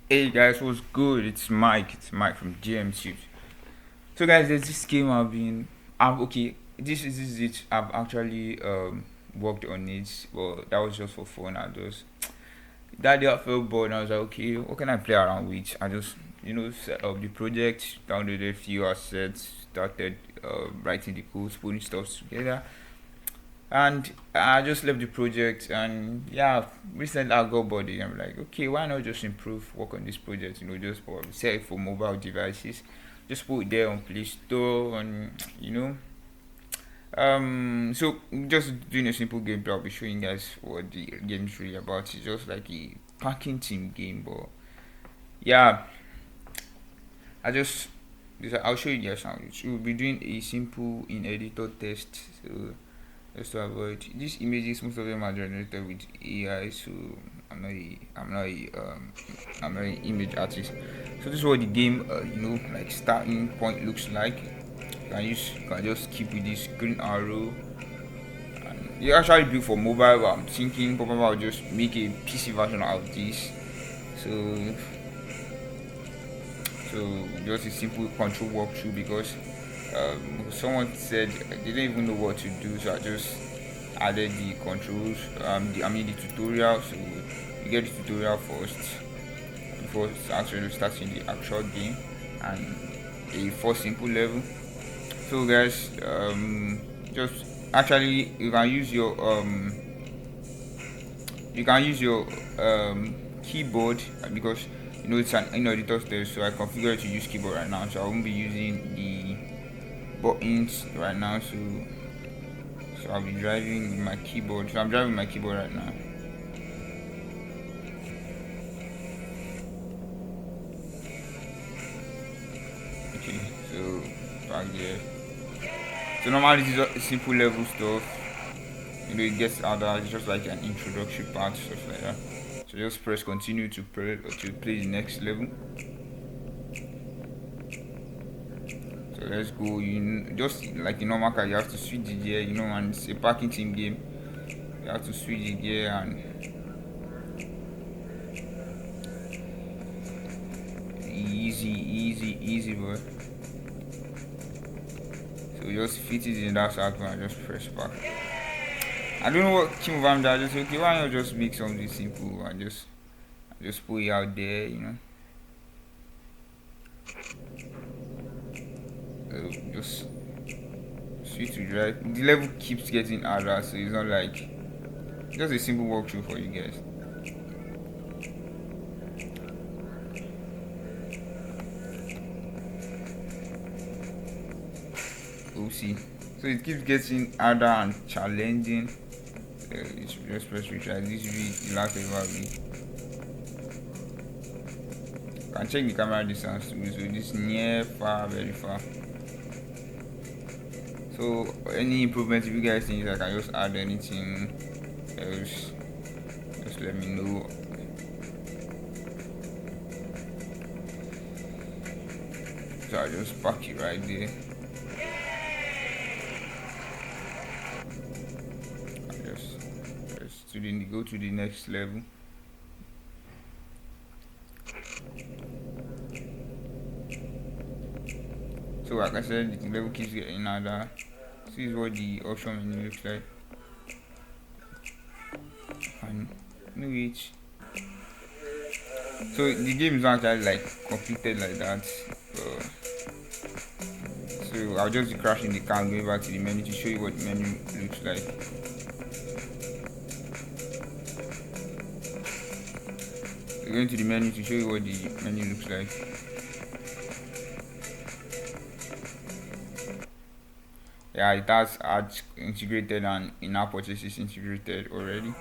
Hey guys, what's good? It's Mike. It's Mike from GMC. So guys, there's this game I've okay. This is it. I've actually worked on it, but that was just for fun. I just that day I felt bored. And I was like, okay, what can I play around with? I just set up the project, downloaded a few assets, started writing the codes, putting stuff together, and I just left the project. And yeah, recently I got body. I'm like, okay, why not just improve, work on this project? Just set it for mobile devices, just put it there on Play Store, and so just doing a simple gameplay. I'll be showing you guys what the game is really about. It's just like a packing team game, but yeah, I just I'll show you guys now. We'll be doing a simple in editor test. So just to avoid these images, most of them are generated with AI. So I'm not an image artist. So this is what the game like starting point looks like. You can just keep with this green arrow. And you actually built for mobile, but I'm thinking probably I'll just make a PC version out of this. So just a simple control walkthrough because someone said they didn't even know what to do, so I just added the controls. The tutorial. So you get the tutorial first before actually starting the actual game, and a first simple level. So guys, just actually you can use your keyboard because it's an in-editor test, so I configured to use keyboard right now, so I won't be using the buttons right now. So I'll be driving with my keyboard. So I'm driving my keyboard right now. Okay, so back there. So normally this is just simple level stuff. It gets harder. It's just like an introductory part, stuff like that. So just press continue to play the next level. So let's go. Just like the normal car, you have to switch the gear. And it's a parking team game. You have to switch the gear and easy, boy. So just fit it in that circle and just press back. I don't know what came over me. I just okay, why not just make something simple and just put it out there. Just switch to drive. The level keeps getting harder, so it's not like just a simple walkthrough for you guys. Oopsie. So it keeps getting harder and challenging. Just press retry. This will be the last ever be. You can check the camera distance too. So this near, far, very far. So any improvements if you guys think I can just add anything else, just let me know. So I'll just park it right there. Go to the next level. So like I said, the level keeps getting harder. This is what the option menu looks like. And which so the game is not actually like completed like that. So I'll just be crashing the car and going back to the menu to show you what the menu looks like. Going to the menu to show you what the menu looks like. Yeah, it has ads integrated and in-app purchases integrated already.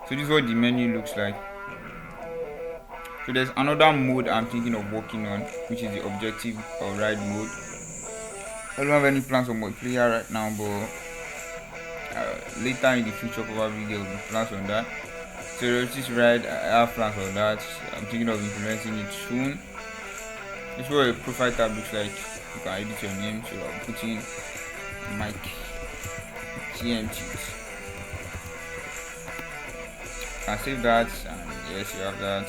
So this is what the menu looks like. So there's another mode I'm thinking of working on, which is the objective or ride mode. I don't have any plans for multiplayer right now, but later in the future probably there will be plans on that. So this ride, I have plans on that. I'm thinking of implementing it soon. This is what a profile tab looks like. You can edit your name, so I'm putting Mike TNT. I save that, and yes, you have that.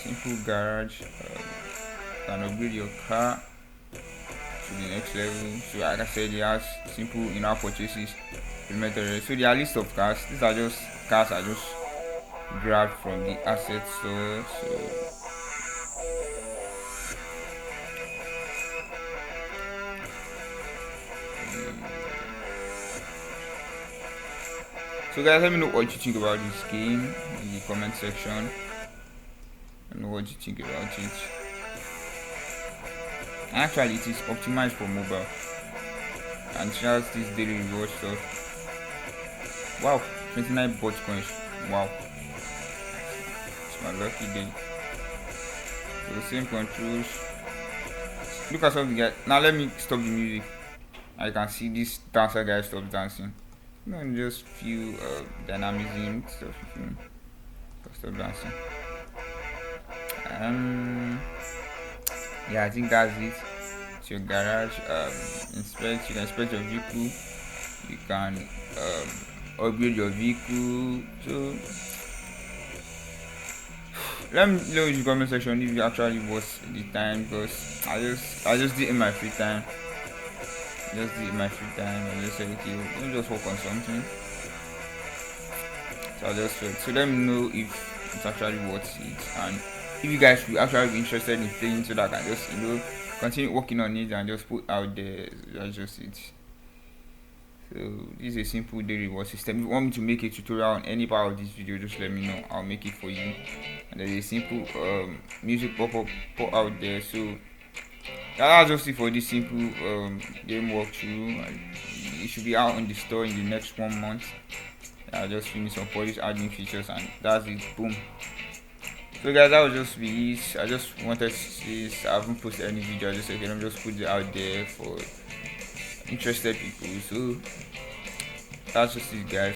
simple garage. Can upgrade your car to the next level. So like I said, it has simple in-app purchases implemented. So there are list of cars. These are just cars I just grabbed from the asset store. So guys, let me know what you think about this game in the comment section. Let me know what you think about it. Actually, it is optimized for mobile and it has this daily reward stuff. Wow, 29 bot coins. Wow, it's my lucky day. So same controls. Look at some of the guys. Now let me stop the music. I can see this dancer guy stop dancing. And just feel dynamism stuff. Stop dancing. Yeah, I think that's it. It's your garage. You can inspect your vehicle. You can upgrade your vehicle. So let me know in the comment section if you actually watch the time, because I just did it in my free time. I just said okay, let me just work on something. So I just felt. So let me know if it's actually worth it, and if you guys will actually be interested in playing, so that I can just continue working on it and just put out there. That's just it. So this is a simple daily reward system. If you want me to make a tutorial on any part of this video, just let me know. I'll make it for you. And there's a simple music pop-up put out there. So that's just it for this simple game walkthrough. It should be out on the store in the next 1 month. I just finished some polish adding features, and that's it. Boom. So guys, that was just be it. I just wanted to see this. I haven't posted any video. I just said, okay, let me just put it out there for interested people. So that's just it, guys.